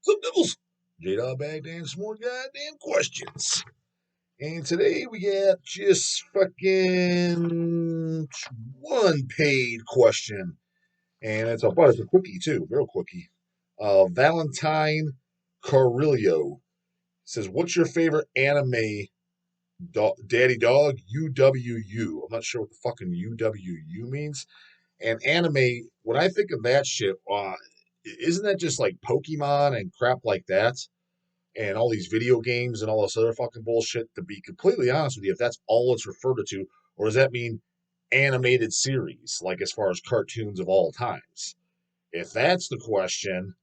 What's up, Devils? J-Dog back to answer some more goddamn questions. And today we got just fucking one paid question. And it's a quickie too, real quickie. Valentine Carrillo says, "What's your favorite anime daddy dog? UWU." I'm not sure what the fucking UWU means. And anime, when I think of that shit, isn't that just like Pokemon and crap like that? And all these video games and all this other fucking bullshit. To be completely honest with you, if that's all it's referred to, or does that mean animated series, like as far as cartoons of all times? If that's the question,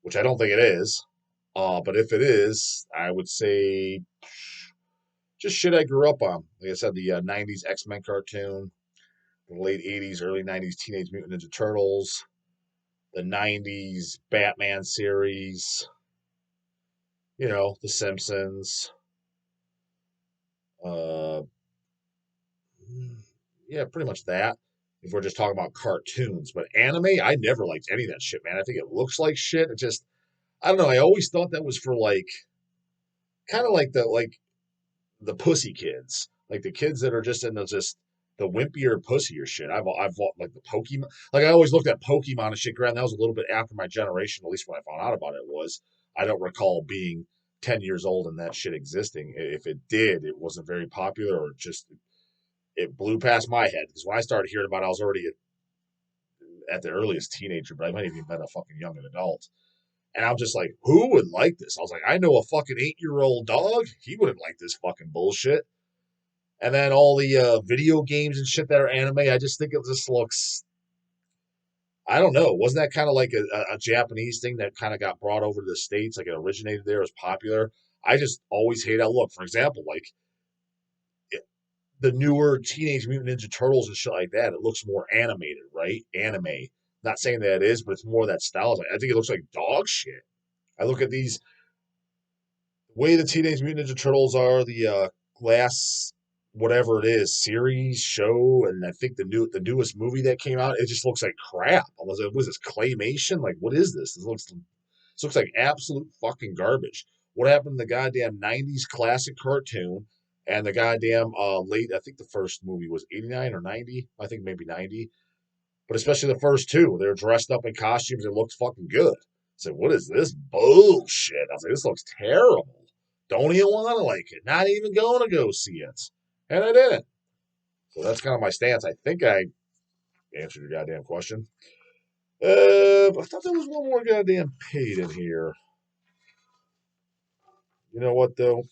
which I don't think it is, but if it is, I would say just shit I grew up on. Like I said, the '90s X-Men cartoon, the late '80s, early '90s Teenage Mutant Ninja Turtles, the '90s Batman series, The Simpsons. Uh, yeah, pretty much that. If we're just talking about cartoons, but anime, I never liked any of that shit, man. I think it looks like shit. It just, I don't know. I always thought that was for like, kind of like the pussy kids, like the kids that are just in the wimpier pussier shit. I've like the Pokemon, like I always looked at Pokemon and shit. Granted, that was a little bit after my generation. At least when I found out about it was, I don't recall being 10 years old and that shit existing. If it did, it wasn't very popular, or just it blew past my head, because when I started hearing about it, I was already at the earliest teenager, but I might have even been a fucking young adult. And I'm just like, who would like this? I was like, I know a fucking 8-year-old dog. He wouldn't like this fucking bullshit. And then all the video games and shit that are anime, I just think it just looks, I don't know. Wasn't that kind of like a Japanese thing that kind of got brought over to the States? Like it originated there, was popular. I just always hate how it looked. For example, like the newer Teenage Mutant Ninja Turtles and shit like that, it looks more animated, right? Anime. Not saying that it is, but it's more that style. I think it looks like dog shit. I look at these way the Teenage Mutant Ninja Turtles are, the glass whatever it is series show, and I think the newest movie that came out, it just looks like crap. I was like, was this claymation? Like, what is this? This looks like absolute fucking garbage. What happened to the goddamn '90s classic cartoon and the goddamn late? I think the first movie was '89 or '90. I think maybe '90, but especially the first two, they were dressed up in costumes and looked fucking good. So what is this bullshit? I was like, this looks terrible. Don't even want to like it. Not even going to go see it. And I didn't. So that's kind of my stance. I think I answered your goddamn question. But I thought there was one more goddamn paid in here. You know what, though?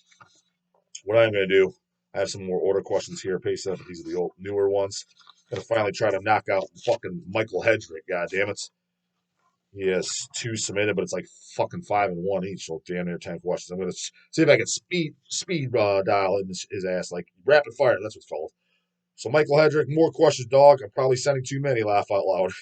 What I'm going to do, I have some more order questions here pasted up. These are the old, newer ones. I'm going to finally try to knock out fucking Michael Hedrick, goddammit. He has two submitted, but it's like fucking 5-1 each. So damn near 10 questions. I'm gonna see if I can speed dial in his ass, like rapid fire. That's what it's called. So Michael Hedrick, more questions, dog. I'm probably sending too many. Laugh out loud.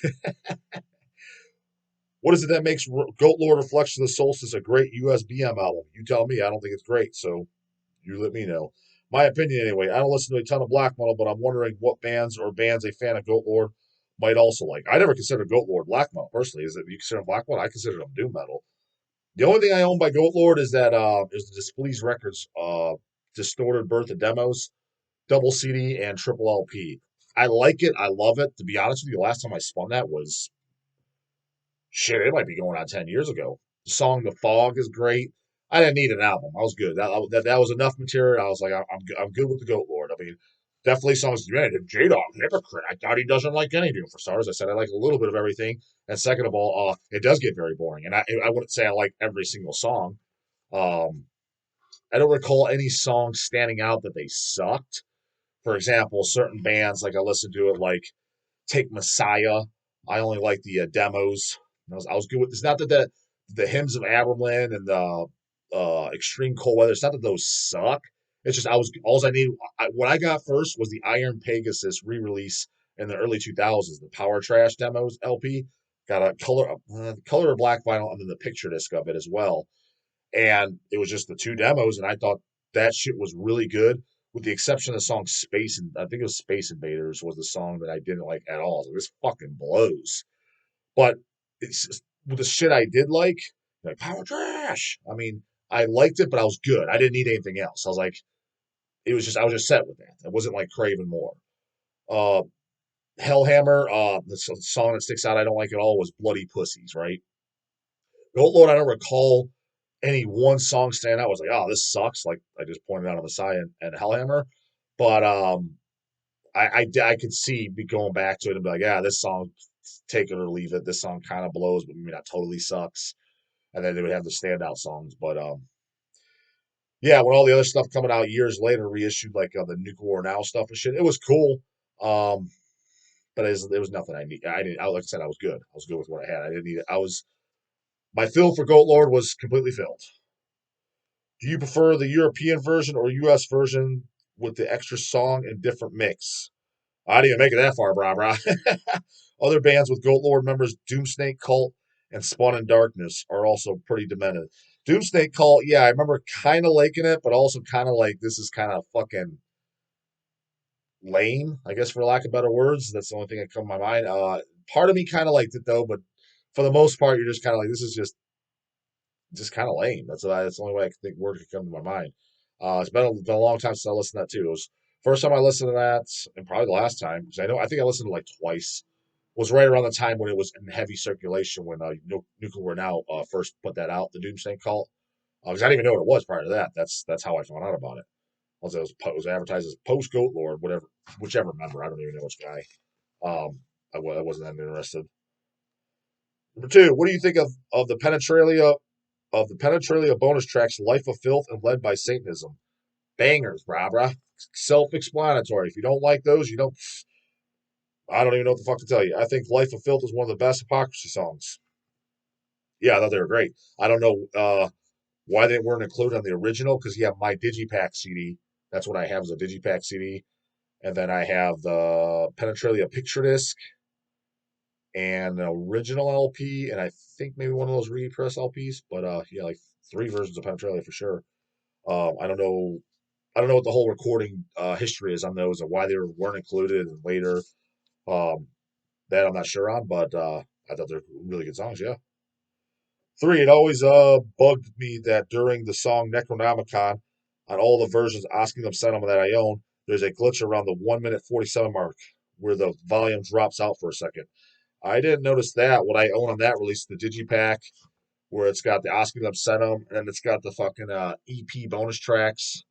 What is it that makes Goat Lord Reflection of the Solstice a great USBM album? You tell me. I don't think it's great, so you let me know. My opinion, anyway. I don't listen to a ton of black metal, but I'm wondering what bands a fan of Goat Lord might also like. I never considered Goat Lord black metal personally. Is it you consider them black metal? I consider them doom metal. The only thing I own by Goat Lord is is the Displeased Records Distorted Birth of Demos, double CD and triple LP. I like it. I love it. To be honest with you, the last time I spun that was shit. It might be going on 10 years ago. The song "The Fog" is great. I didn't need an album. I was good. That was enough material. I was like, I'm good with the Goat Lord. I mean, definitely songs. Man, J Dog hypocrite. I thought he doesn't like any Doom for Stars. I said I like a little bit of everything. And second of all, it does get very boring. And I wouldn't say I like every single song. Um, I don't recall any songs standing out that they sucked. For example, certain bands, like I listened to it, like take Messiah. I only like the demos. I was good with. It's not that the hymns of Aberlin and the extreme cold weather. It's not that those suck. It's just I was all I need. What I got first was the Iron Pegasus re-release in the early 2000s, the Power Trash demos LP. Got a color of black vinyl, and then the picture disc of it as well. And it was just the two demos, and I thought that shit was really good, with the exception of the song Space, and I think it was Space Invaders was the song that I didn't like at all. So this fucking blows. But it's just, with the shit I did like, Like, power trash. I mean, I liked it, but I was good. I didn't need anything else. I was like, I was just set with that. It wasn't like craving more. Uh, Hellhammer, the song that sticks out I don't like at all was Bloody Pussies, right? Goat Lord, I don't recall any one song stand out. I was like, oh, this sucks. Like I just pointed out on the side and Hellhammer. But I could see me going back to it and be like, yeah, this song, take it or leave it. This song kind of blows, but maybe not totally sucks. And then they would have the standout songs. But yeah, when all the other stuff coming out years later, reissued like the Nuclear War Now stuff and shit, it was cool. Um, but it was nothing I need. I didn't. Like I said, I was good. I was good with what I had. I didn't need it. My fill for Goat Lord was completely filled. Do you prefer the European version or US version with the extra song and different mix? I didn't even make it that far, brah. Other bands with Goat Lord members, Doomsnake Cult and Spawn in Darkness, are also pretty demented. Doomsnake Cult, yeah, I remember kind of liking it, but also kind of like this is kind of fucking lame, I guess, for lack of better words. That's the only thing that come to my mind. Part of me kind of liked it though, but for the most part, you're just kind of like, this is just kind of lame. That's the only way I can think word could come to my mind. It's been a long time since I listened to that too. It was first time I listened to that, and probably the last time because I think I listened to like twice. Was right around the time when it was in heavy circulation when Nuclear War Now first put that out, the Doomsday Cult. Because I didn't even know what it was prior to that. That's how I found out about it. It was advertised as post Goat Lord, whatever, whichever member. I don't even know which guy. I wasn't that interested. Number two, what do you think of the Penetralia bonus tracks Life of Filth and Led by Satanism? Bangers, brah. Self-explanatory. If you don't like those, you don't. I don't even know what the fuck to tell you. I think Life of Filth is one of the best Hypocrisy songs. Yeah, I thought they were great. I don't know why they weren't included on the original because you have my Digipack CD. That's what I have as a Digipack CD. And then I have the Penetralia picture disc and an original LP, and I think maybe one of those repress LPs. But yeah, like three versions of Penetralia for sure. I don't know. I don't know what the whole recording history is on those and why they weren't included and later. Um, that I'm not sure on, but I thought they're really good songs. Yeah. Three, it always bugged me that during the song Necronomicon, on all the versions Asking Them Sent 'em that I own, there's a glitch around the 1 minute 47 mark where the volume drops out for a second. I didn't notice that. What I own on that release, the Digipack, where it's got the Asking Them Sent 'em, and it's got the fucking EP bonus tracks.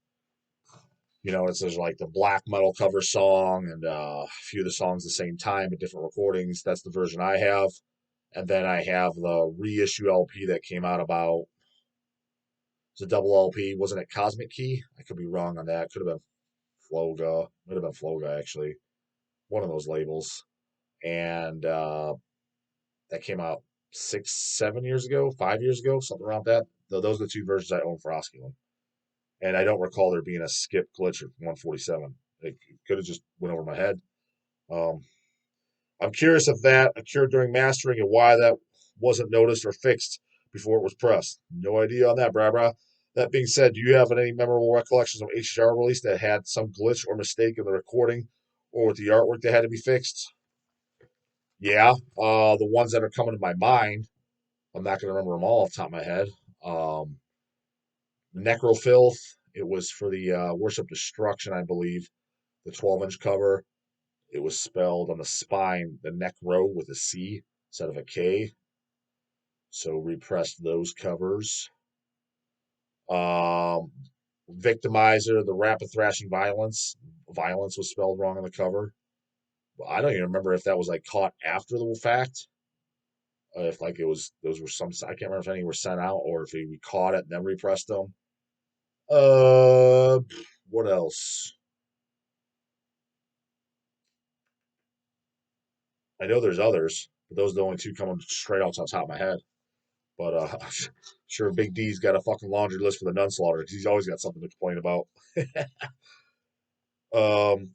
You know, it's there's like the black metal cover song and a few of the songs at the same time, but different recordings. That's the version I have. And then I have the reissue LP that came out about it's a double LP. Wasn't it Cosmic Key? I could be wrong on that. Could have been Floga. Might have been Floga actually. One of those labels. And that came out 6, 7 years ago, 5 years ago, something around that. Those are the two versions I own for Osculum. And I don't recall there being a skip glitch at 147. It could have just went over my head. Um, I'm curious if that occurred during mastering and why that wasn't noticed or fixed before it was pressed. No idea on that, brah. That being said, do you have any memorable recollections of HHR release that had some glitch or mistake in the recording or with the artwork that had to be fixed? Yeah, the ones that are coming to my mind, I'm not going to remember them all off the top of my head. Um, Necrofilth, it was for the Worship Destruction, I believe, the 12-inch cover. It was spelled on the spine, the Necro with a C instead of a K. So repressed those covers. Um, Victimizer, the Rapid Thrashing Violence. Violence was spelled wrong on the cover. I don't even remember if that was like caught after the fact. If like it was, those were some, I can't remember if any were sent out or if we caught it and then repressed them. Uh, what else? I know there's others, but those are the only two coming straight off the top of my head. But sure, Big D's got a fucking laundry list for the Nunslaughter because he's always got something to complain about. um,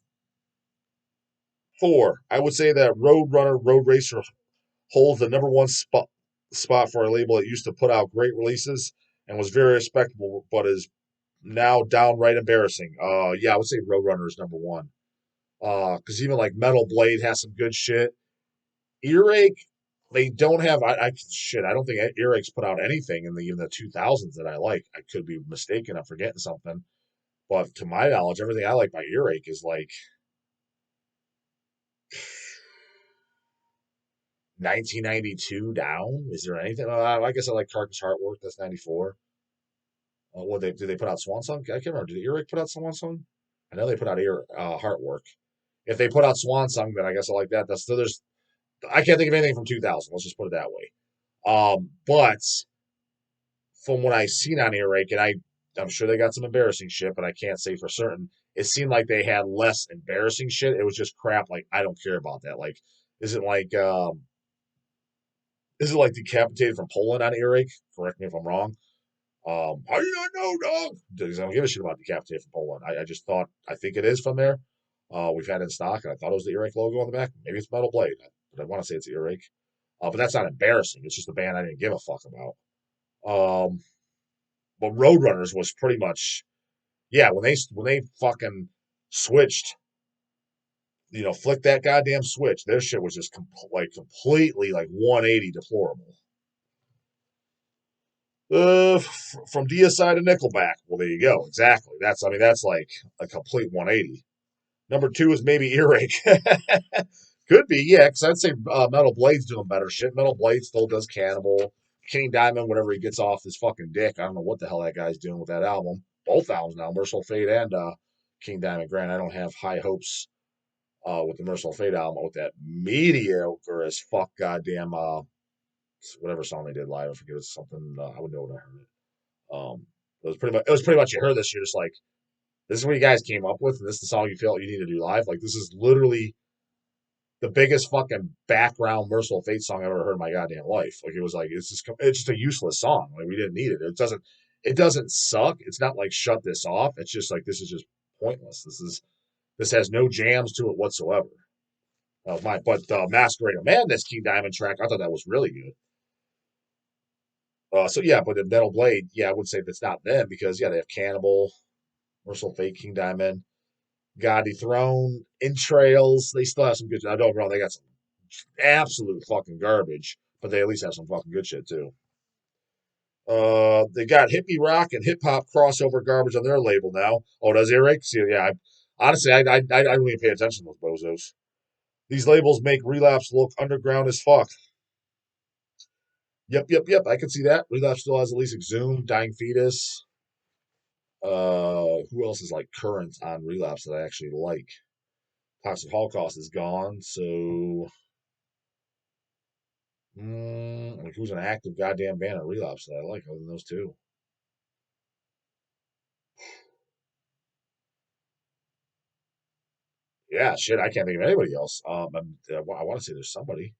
Four, I would say that Road Racer holds the number one spot for a label that used to put out great releases and was very respectable, but is now downright embarrassing. Yeah, I would say Roadrunner is number one. Because even like Metal Blade has some good shit. Earache, They don't have. Shit. I don't think Earache's put out anything in the even the 2000s that I like. I could be mistaken. I'm forgetting something. But to my knowledge, everything I like by Earache is like 1992 down. Is there anything? I guess I like Carcass Heartwork. That's 94. What they did they put out Swan Song? I can't remember. Did Earache put out Swan Song? I know they put out Heartwork. If they put out Swan Song, then I guess I like that. That's so there's I can't think of anything from 2000. Let's just put it that way. But from what I've seen on Earache, and I'm sure they got some embarrassing shit, but I can't say for certain. It seemed like they had less embarrassing shit. It was just crap. Like I don't care about that. Like isn't like is it like Decapitated from Poland on Earache? Correct me if I'm wrong. How do you not know, dog? Because I don't give a shit about Decapitated from Poland. I just thought I think it is from there. We've had it in stock, and I thought it was the Earache logo on the back. Maybe it's Metal Blade, but I want to say it's Earache. But that's not embarrassing. It's just a band I didn't give a fuck about. Um, but Roadrunners was pretty much yeah when they fucking switched, flicked that goddamn switch. Their shit was just completely like 180 deplorable. From Deicide to Nickelback. Well, there you go. Exactly. That's like a complete 180. Number two is maybe Earache. Could be, yeah, because I'd say Metal Blade's doing better shit. Metal Blade still does Cannibal. King Diamond, whenever he gets off his fucking dick. I don't know what the hell that guy's doing with that album. Both albums now, Merciful Fate and King Diamond. Grant, I don't have high hopes with the Merciful Fate album, with that mediocre as fuck goddamn whatever song they did live. I forget, it's something I would know when I heard it. It was pretty much you heard this, you're just like, this is what you guys came up with, and this is the song you feel you need to do live. Like this is literally the biggest fucking background Merciful Fate song I've ever heard in my goddamn life. Like it was like it's just a useless song. Like we didn't need it. It doesn't suck. It's not like shut this off. It's just like this is just pointless. This has no jams to it whatsoever. But Masquerade of Madness King Diamond track, I thought that was really good. So yeah, but the Metal Blade, yeah, I would say that's not them because yeah, they have Cannibal, Merciful Fate, King Diamond, God Dethroned, Entrails. They still have some good. I don't know. They got some absolute fucking garbage, but they at least have some fucking good shit too. They got hippie rock and hip hop crossover garbage on their label now. Oh, does Eric? See, yeah. Honestly, I don't even pay attention to those bozos. These labels make Relapse look underground as fuck. Yep, yep, yep. I can see that. Relapse still has at least Exhumed, Dying Fetus. Who else is like current on Relapse that I actually like? Toxic Holocaust is gone, so like who's an active goddamn band of Relapse that I like other than those two? Yeah, shit, I can't think of anybody else. I want to say there's somebody.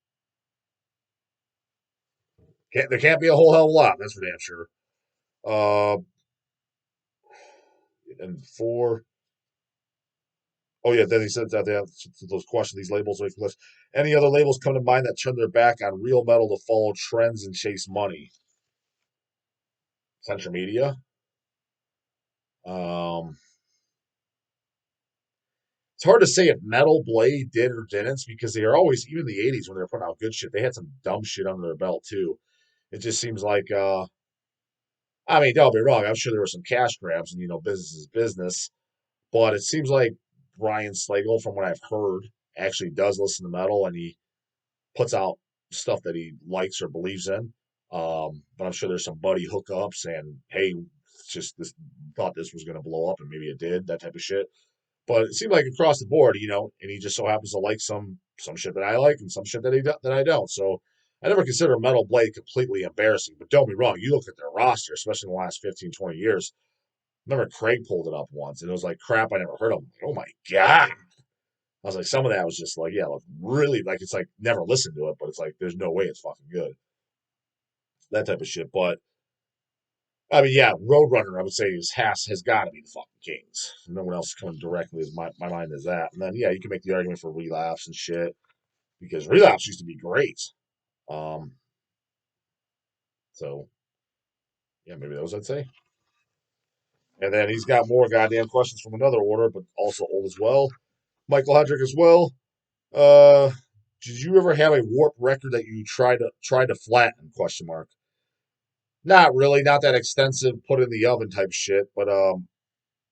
There can't be a whole hell of a lot. That's for damn sure. Uh, and four. Oh yeah, then he said that they have those questions. These labels are list. Any other labels come to mind that turn their back on real metal to follow trends and chase money? Central Media. Um, it's hard to say if Metal Blade did or didn't because they are always, even in the '80s when they were putting out good shit, they had some dumb shit under their belt too. It just seems like, I mean, don't be wrong. I'm sure there were some cash grabs and business is business, but it seems like Brian Slagle, from what I've heard, actually does listen to metal and he puts out stuff that he likes or believes in. But I'm sure there's some buddy hookups and hey, just this thought this was going to blow up and maybe it did, that type of shit. But it seemed like across the board, and he just so happens to like some shit that I like and some shit that I don't. So I never consider Metal Blade completely embarrassing. But don't be wrong, you look at their roster, especially in the last 15, 20 years. I remember Craig pulled it up once, and it was like crap I never heard of. Oh my god! I was like, some of that was just like, yeah, like really, like it's like never listened to it, but it's like there's no way it's fucking good. That type of shit. But I mean, yeah, Roadrunner, I would say has got to be the fucking Kings. No one else coming directly as my mind is that. And then yeah, you can make the argument for Relapse and shit because Relapse used to be great. Um, so yeah, maybe those I'd say. And then he's got more goddamn questions from another order, but also old as well. Michael Hedrick as well. Uh, Did you ever have a Warp record that you tried to flatten? Question mark. Not really, not that extensive. Put in the oven type shit, but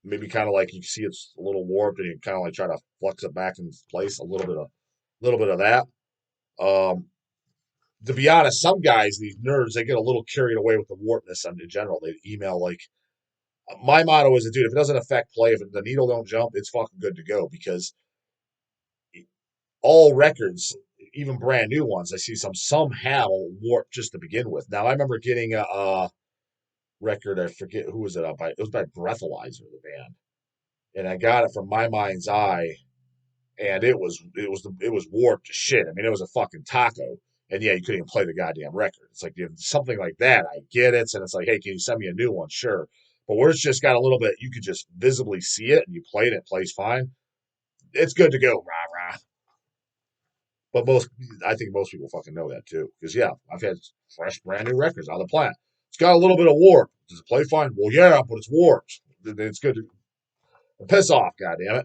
maybe kind of like you see it's a little warped and you kind of like try to flex it back in place. A little bit of that. Um, to be honest, some guys, these nerds, they get a little carried away with the warpness in general. They email like my motto is, dude, if it doesn't affect play, if the needle don't jump, it's fucking good to go because all records, even brand new ones, I see some have a warp just to begin with. Now I remember getting a record, I forget who was it by. It was by Breathalyzer, the band, and I got it from My Mind's Eye, and it was warped to shit. I mean, it was a fucking taco. And yeah, you couldn't even play the goddamn record. It's like something like that. I get it, and it's like, hey, can you send me a new one? Sure, but where it's just got a little bit, you could just visibly see it, and you play it, it plays fine. It's good to go, rah rah. But I think most people fucking know that too, because yeah, I've had fresh, brand new records out of the plant. It's got a little bit of warp. Does it play fine? Well, yeah, but it's warped. It's good to piss off, goddamn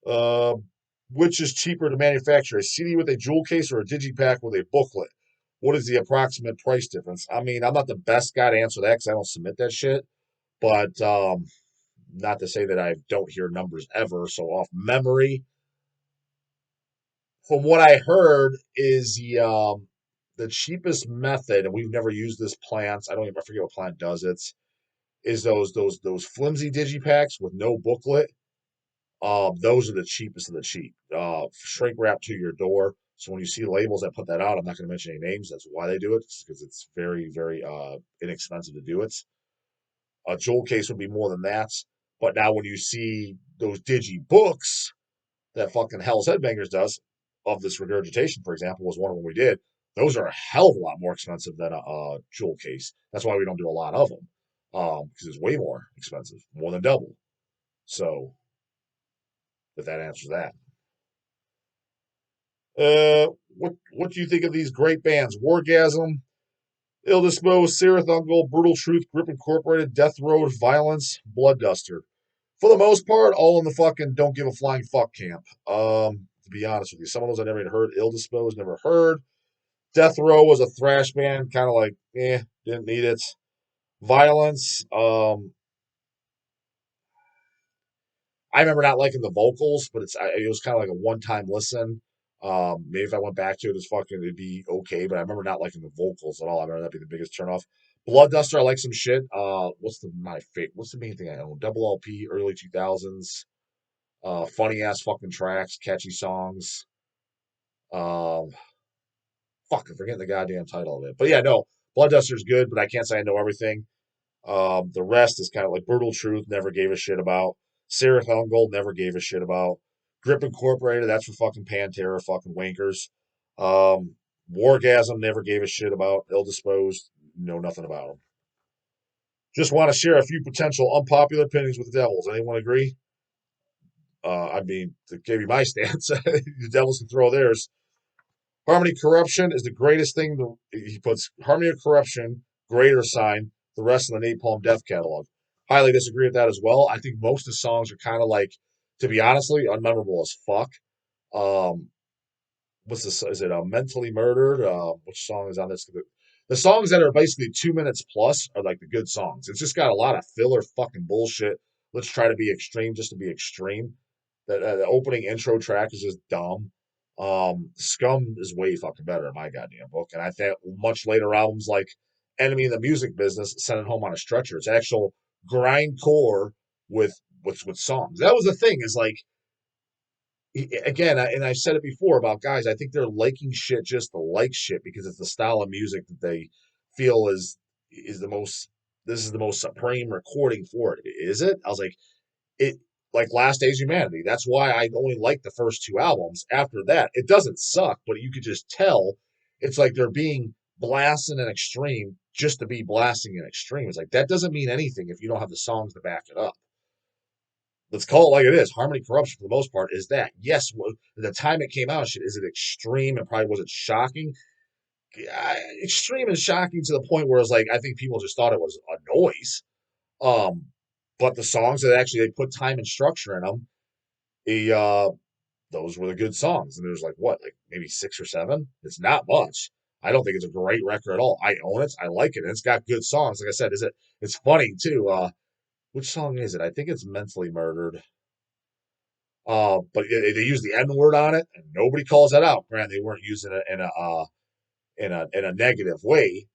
it. Which is cheaper to manufacture, a CD with a jewel case or a digipack with a booklet? What is the approximate price difference? I mean, I'm not the best guy to answer that because I don't submit that shit. But not to say that I don't hear numbers ever. So off memory, from what I heard, is the cheapest method, and we've never used this plant. I forget what plant does it. Is those flimsy digipacks with no booklet. Those are the cheapest of the cheap. Shrink wrap to your door. So when you see labels that put that out, I'm not going to mention any names. That's why they do it, because it's very, very inexpensive to do it. A jewel case would be more than that. But now when you see those digi books that fucking Hell's Headbangers does, of this regurgitation, for example, was one of them we did. Those are a hell of a lot more expensive than a jewel case. That's why we don't do a lot of them, because it's way more expensive, more than double. So if that answers that. What do you think of these great bands? Wargasm, Ill Disposed, Sarathungal, Brutal Truth, Grip Incorporated, Death Road, Violence, Blood Duster. For the most part, all in the fucking don't give a flying fuck camp. To be honest with you, some of those I never even heard. Ill Disposed, never heard. Death Row was a thrash band, kind of like, didn't need it. Violence, I remember not liking the vocals, but it was kind of like a one time listen. Maybe if I went back to it, it'd be okay. But I remember not liking the vocals at all. I remember that'd be the biggest turnoff. Blood Duster, I like some shit. What's the main thing I own? Double LP, early 2000s. Funny ass fucking tracks, catchy songs. Um, Fuck, I'm forgetting the goddamn title of it. But yeah, no, Blood Duster's good, but I can't say I know everything. The rest is kind of like Brutal Truth, never gave a shit about. Sarah Gold never gave a shit about. Grip Incorporated, that's for fucking Pantera, fucking wankers. Wargasm, never gave a shit about. Ill Disposed, know nothing about them. Just want to share a few potential unpopular opinions with the Devils. Anyone agree? I mean, to give you my stance, the Devils can throw theirs. Harmony Corruption is the greatest thing. He puts Harmony of Corruption, greater sign, the rest of the Napalm Death catalog. Highly disagree with that as well. I think most of the songs are kind of like, to be honestly, unmemorable as fuck. Um, what's this? Is it Mentally Murdered? Which song is on this? The songs that are basically 2 minutes plus are like the good songs. It's just got a lot of filler fucking bullshit. Let's try to be extreme just to be extreme. The opening intro track is just dumb. Scum is way fucking better in my goddamn book. And I think much later albums like Enemy in the Music Business, Send It Home on a Stretcher. It's actual grindcore with songs. That was the thing, is like, again, and I said it before about guys, I think they're liking shit just to like shit because it's the style of music that they feel is the most, this is the most supreme recording for it. Is it? I was like, it, like Last Days of Humanity. That's why I only like the first two albums. After that, it doesn't suck, but you could just tell it's like they're being blasting and extreme just to be blasting and extreme. It's like that doesn't mean anything if you don't have the songs to back it up. Let's call it like it is. Harmony Corruption, for the most part, is that. Yes, the time it came out, is it extreme and probably was it shocking? Extreme and shocking to the point where it's like I think people just thought it was a noise. Um, but the songs that actually they put time and structure in them, those were the good songs. And there's like what, like maybe 6 or 7? It's not much. I don't think it's a great record at all. I own it. I like it. And it's got good songs. Like I said, it's funny too. Which song is it? I think it's Mentally Murdered. But they use the N word on it, and nobody calls that out. Granted, they weren't using it in a negative way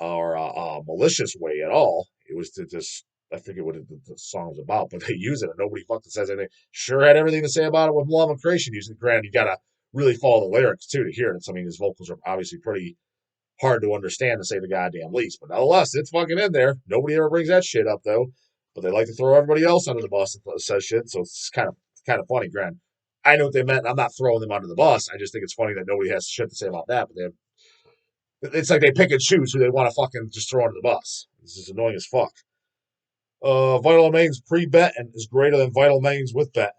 or a malicious way at all. It was to just, I forget what the song was about, but they use it and nobody fucking says anything. Sure had everything to say about it with Love and Creation using it. Granted, you gotta really follow the lyrics too to hear it. I mean, his vocals are obviously pretty hard to understand to say the goddamn least. But nonetheless, it's fucking in there. Nobody ever brings that shit up though. But they like to throw everybody else under the bus and says shit. So it's kind of funny. Granted, I know what they meant. I'm not throwing them under the bus. I just think it's funny that nobody has shit to say about that. But it's like they pick and choose who they want to fucking just throw under the bus. This is annoying as fuck. Vital Remains pre-Benton is greater than Vital Remains with Benton.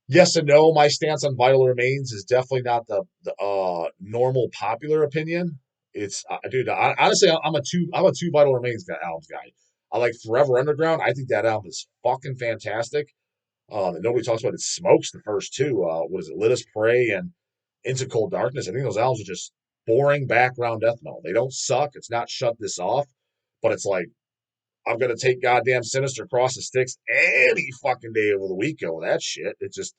Yes and no. My stance on Vital Remains is definitely not the normal popular opinion. It's dude. Honestly, I'm a two Vital Remains albums guy. I like Forever Underground. I think that album is fucking fantastic. And nobody talks about it. Smokes the first two. What is it? Let Us Pray and Into Cold Darkness. I think those albums are just boring background death metal. They don't suck. It's not Shut This Off, but it's like I'm gonna take goddamn Sinister Cross the Sticks any fucking day of the week over that shit. It's just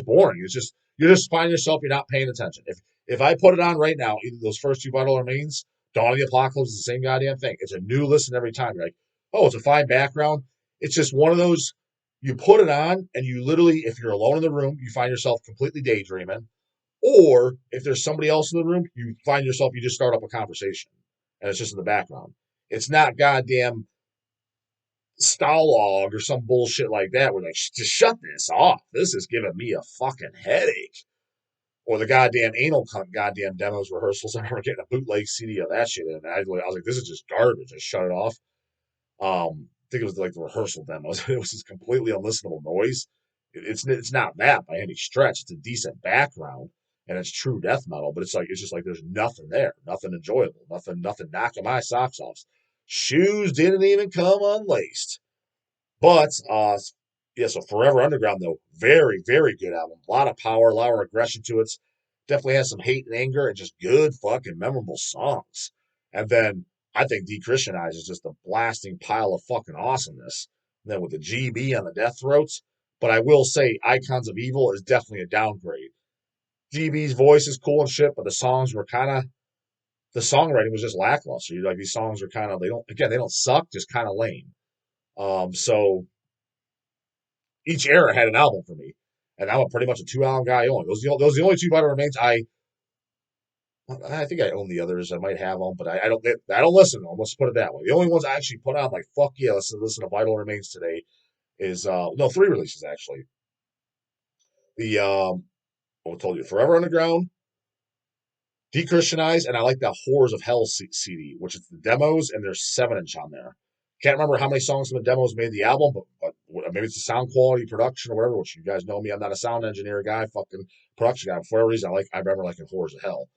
boring. It's just you just find yourself you're not paying attention. If I put it on right now, either those first two Vital Remains, Dawn of the Apocalypse is the same goddamn thing. It's a new listen every time. You're like, oh, it's a fine background. It's just one of those you put it on and you literally, if you're alone in the room, you find yourself completely daydreaming. Or if there's somebody else in the room, you find yourself you just start up a conversation and it's just in the background. It's not goddamn Stalag or some bullshit like that. We're like, just shut this off. This is giving me a fucking headache. Or the goddamn anal cunt goddamn demos rehearsals. I remember getting a bootleg CD of that shit, and I was like, this is just garbage. I shut it off. I think it was like the rehearsal demos. It was just completely unlistenable noise. It's not that by any stretch. It's a decent background, and it's true death metal. But it's just like there's nothing there, nothing enjoyable, nothing knocking my socks off. Shoes didn't even come unlaced. But yeah, so Forever Underground though, very, very good album. A lot of power, a lot of aggression to it. Definitely has some hate and anger and just good fucking memorable songs. And then I think Dechristianize is just a blasting pile of fucking awesomeness. And then with the GB on the death throats. But I will say Icons of Evil is definitely a downgrade. GB's voice is cool and shit, but the songwriting was just lackluster. Like these songs are kind of they don't suck, just kind of lame. So each era had an album for me, and I'm pretty much a 2 album guy only. Those are the only two Vital Remains. I think I own the others. I might have them, but I don't listen to them. Let's put it that way. The only ones I actually put on, like fuck yeah, let's listen to Vital Remains today. Is no 3 releases actually. The I told you Forever Underground, Dechristianize, and I like the Horrors of Hell CD, which is the demos, and there's 7-inch on there. Can't remember how many songs from the demos made the album, but maybe it's the sound quality, production, or whatever. Which you guys know me, I'm not a sound engineer guy, fucking production guy. For whatever reason, I remember liking Horrors of Hell.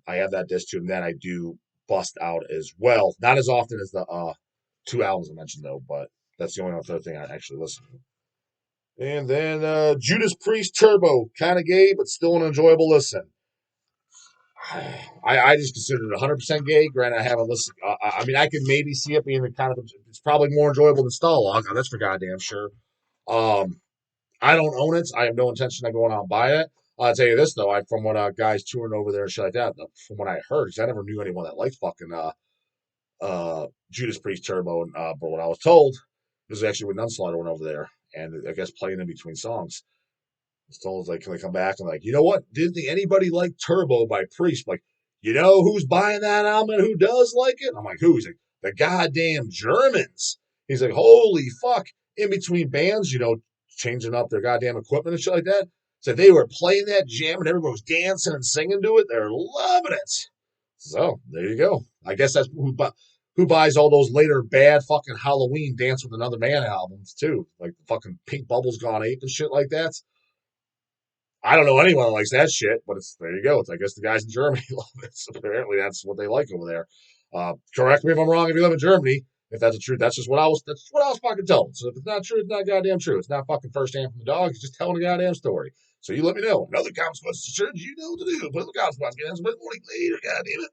I have that disc too, and then I do bust out as well. Not as often as the 2 albums I mentioned though, but that's the only other thing I actually listen to. And then Judas Priest Turbo, kind of gay, but still an enjoyable listen. I just consider it 100% gay. Granted, I haven't listened. I mean, I could maybe see it being the kind of. It's probably more enjoyable than Stalag. That's for goddamn sure. I don't own it. I have no intention of going out and buying it. I'll tell you this though, from what guys touring over there and shit like that, from what I heard, because I never knew anyone that liked fucking Judas Priest Turbo, and but what I was told was actually when Nunslaughter went over there, and I guess playing in between songs. Stone's like, can they come back? And like, you know what? Didn't anybody like Turbo by Priest? Like, you know who's buying that album and who does like it? I'm like, who? He's like, the goddamn Germans. He's like, holy fuck. In between bands, changing up their goddamn equipment and shit like that. So they were playing that jam and everyone was dancing and singing to it. They're loving it. So there you go. I guess that's who buys all those later bad fucking Halloween Dance with Another Man albums too. Like the fucking Pink Bubbles Gone Ape and shit like that. I don't know anyone that likes that shit, but there you go. I guess the guys in Germany love it. So apparently that's what they like over there. Correct me if I'm wrong if you live in Germany. If that's the truth, that's what I was fucking telling. So if it's not true, it's not goddamn true. It's not fucking first hand from the dog. It's just telling a goddamn story. So you let me know. Another consequences, sure, you know what to do. Put the consequences. Get some morning later, goddamn it.